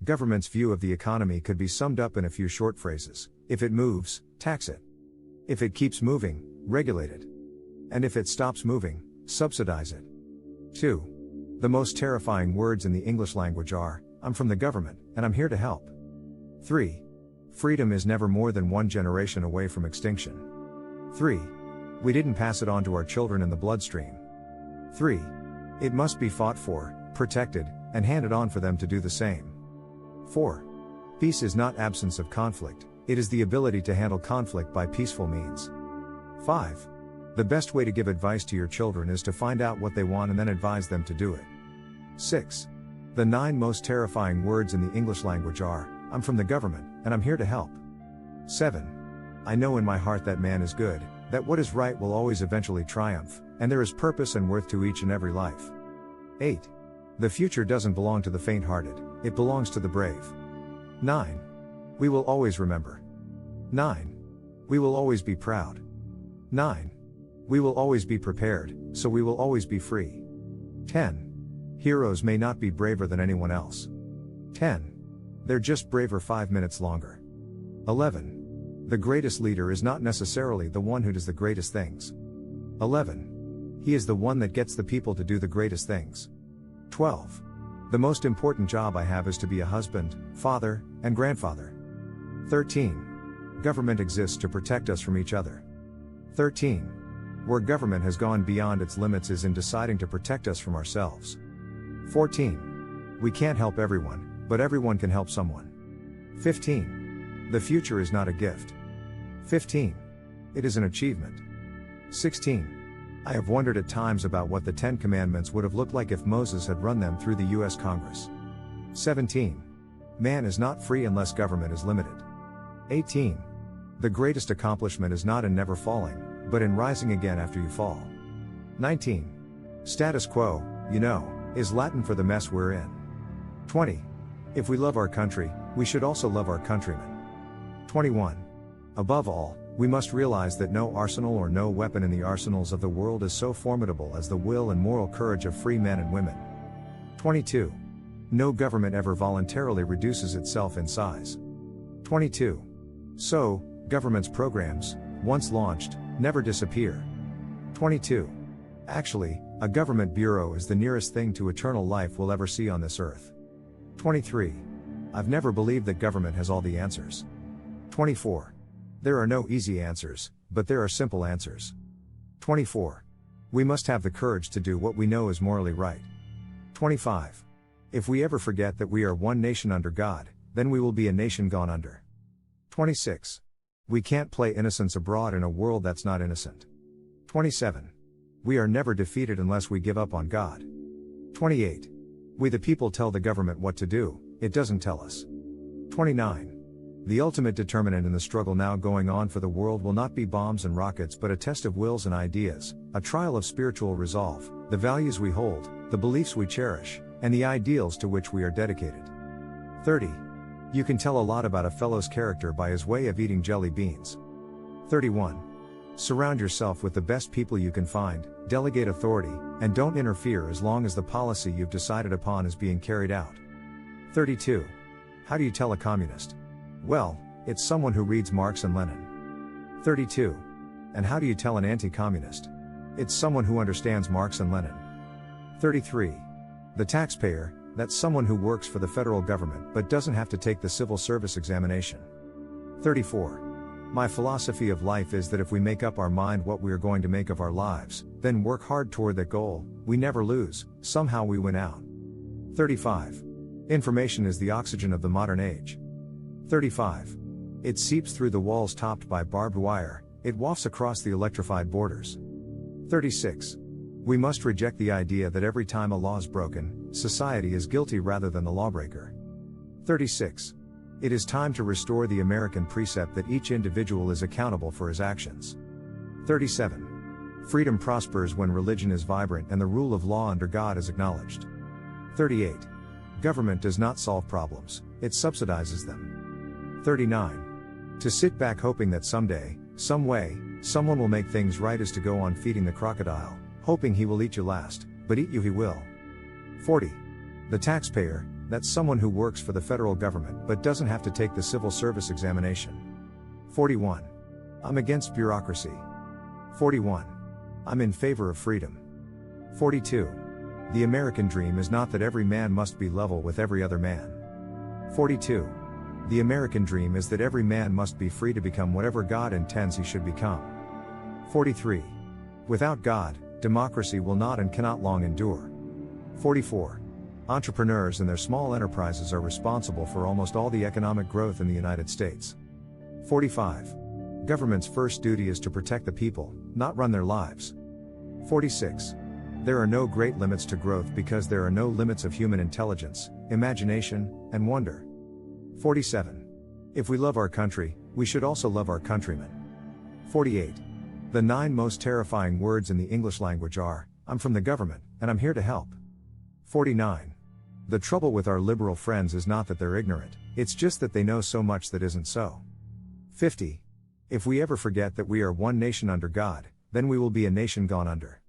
Government's view of the economy could be summed up in a few short phrases. If it moves, tax it. If it keeps moving, regulate it. And if it stops moving, subsidize it. 2. The most terrifying words in the English language are, I'm from the government, and I'm here to help. 3. Freedom is never more than one generation away from extinction. 3. We didn't pass it on to our children in the bloodstream. 3. It must be fought for, protected, and handed on for them to do the same. 4. Peace is not absence of conflict, it is the ability to handle conflict by peaceful means. 5. The best way to give advice to your children is to find out what they want and then advise them to do it. 6. The 9 most terrifying words in the English language are, I'm from the government, and I'm here to help. 7. I know in my heart that man is good, that what is right will always eventually triumph, and there is purpose and worth to each and every life. 8. The future doesn't belong to the faint-hearted, it belongs to the brave. 9. We will always remember. 9. We will always be proud. 9. We will always be prepared, so we will always be free. 10. Heroes may not be braver than anyone else. 10. They're just braver 5 minutes longer. 11. The greatest leader is not necessarily the one who does the greatest things. 11. He is the one that gets the people to do the greatest things. 12. The most important job I have is to be a husband, father, and grandfather. 13. Government exists to protect us from each other. 13. Where government has gone beyond its limits is in deciding to protect us from ourselves. 14. We can't help everyone, but everyone can help someone. 15. The future is not a gift. 15. It is an achievement. 16. I have wondered at times about what the 10 Commandments would have looked like if Moses had run them through the US Congress. 17. Man is not free unless government is limited. 18. The greatest accomplishment is not in never falling, but in rising again after you fall. 19. Status quo, is Latin for the mess we're in. 20. If we love our country, we should also love our countrymen. 21. Above all, we must realize that no arsenal or no weapon in the arsenals of the world is so formidable as the will and moral courage of free men and women. 22. No government ever voluntarily reduces itself in size. 22. So, government's programs, once launched, never disappear. 22. Actually, a government bureau is the nearest thing to eternal life we'll ever see on this earth. 23. I've never believed that government has all the answers. 24. There are no easy answers, but there are simple answers. 24. We must have the courage to do what we know is morally right. 25. If we ever forget that we are one nation under God, then we will be a nation gone under. 26. We can't play innocence abroad in a world that's not innocent. 27. We are never defeated unless we give up on God. 28. We the people tell the government what to do, it doesn't tell us. 29. The ultimate determinant in the struggle now going on for the world will not be bombs and rockets but a test of wills and ideas, a trial of spiritual resolve, the values we hold, the beliefs we cherish, and the ideals to which we are dedicated. 30. You can tell a lot about a fellow's character by his way of eating jelly beans. 31. Surround yourself with the best people you can find, delegate authority, and don't interfere as long as the policy you've decided upon is being carried out. 32. How do you tell a communist? Well, it's someone who reads Marx and Lenin. 32. And how do you tell an anti-communist? It's someone who understands Marx and Lenin. 33. The taxpayer, that's someone who works for the federal government but doesn't have to take the civil service examination. 34. My philosophy of life is that if we make up our mind what we are going to make of our lives, then work hard toward that goal, we never lose, somehow we win out. 35. Information is the oxygen of the modern age. 35. It seeps through the walls topped by barbed wire, it wafts across the electrified borders. 36. We must reject the idea that every time a law is broken, society is guilty rather than the lawbreaker. 36. It is time to restore the American precept that each individual is accountable for his actions. 37. Freedom prospers when religion is vibrant and the rule of law under God is acknowledged. 38. Government does not solve problems, it subsidizes them. 39. To sit back hoping that someday, some way, someone will make things right is to go on feeding the crocodile, hoping he will eat you last, but eat you he will. 40. The taxpayer, That's someone who works for the federal government but doesn't have to take the civil service examination. 41. I'm against bureaucracy. 41. I'm in favor of freedom. 42. The American dream is not that every man must be level with every other man. 42. The American dream is that every man must be free to become whatever God intends he should become. 43. Without God, democracy will not and cannot long endure. 44. Entrepreneurs and their small enterprises are responsible for almost all the economic growth in the United States. 45. Government's first duty is to protect the people, not run their lives. 46. There are no great limits to growth because there are no limits of human intelligence, imagination, and wonder. 47. If we love our country, we should also love our countrymen. 48. The 9 most terrifying words in the English language are, I'm from the government, and I'm here to help. 49. The trouble with our liberal friends is not that they're ignorant, it's just that they know so much that isn't so. 50. If we ever forget that we are one nation under God, then we will be a nation gone under.